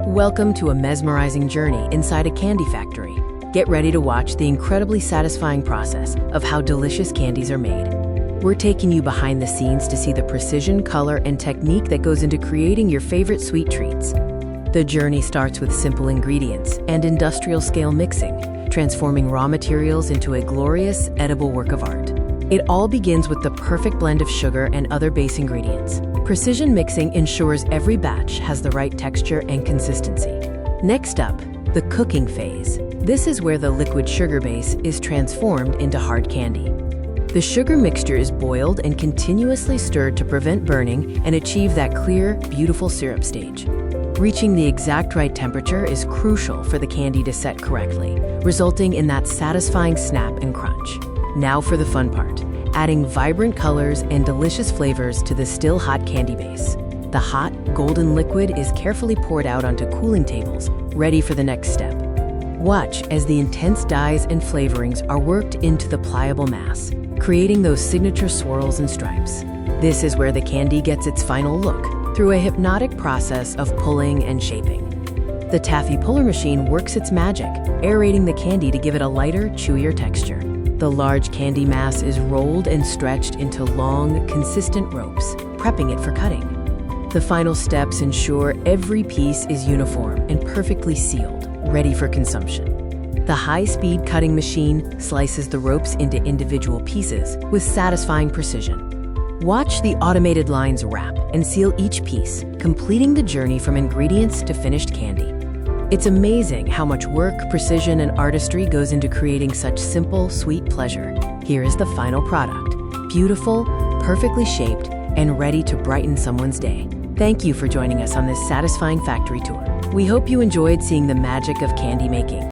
Welcome to a mesmerizing journey inside a candy factory. Get ready to watch the incredibly satisfying process of how delicious candies are made. We're taking you behind the scenes to see the precision, color, and technique that goes into creating your favorite sweet treats. The journey starts with simple ingredients and industrial-scale mixing, transforming raw materials into a glorious, edible work of art. It all begins with the perfect blend of sugar and other base ingredients. Precision mixing ensures every batch has the right texture and consistency. Next up, the cooking phase. This is where the liquid sugar base is transformed into hard candy. The sugar mixture is boiled and continuously stirred to prevent burning and achieve that clear, beautiful syrup stage. Reaching the exact right temperature is crucial for the candy to set correctly, resulting in that satisfying snap and crunch. Now for the fun part, adding vibrant colors and delicious flavors to the still hot candy base. The hot, golden liquid is carefully poured out onto cooling tables, ready for the next step. Watch as the intense dyes and flavorings are worked into the pliable mass, creating those signature swirls and stripes. This is where the candy gets its final look, through a hypnotic process of pulling and shaping. The taffy puller machine works its magic, aerating the candy to give it a lighter, chewier texture. The large candy mass is rolled and stretched into long, consistent ropes, prepping it for cutting. The final steps ensure every piece is uniform and perfectly sealed, ready for consumption. The high-speed cutting machine slices the ropes into individual pieces with satisfying precision. Watch the automated lines wrap and seal each piece, completing the journey from ingredients to finished candy. It's amazing how much work, precision, and artistry goes into creating such simple, sweet pleasure. Here is the final product. Beautiful, perfectly shaped, and ready to brighten someone's day. Thank you for joining us on this satisfying factory tour. We hope you enjoyed seeing the magic of candy making.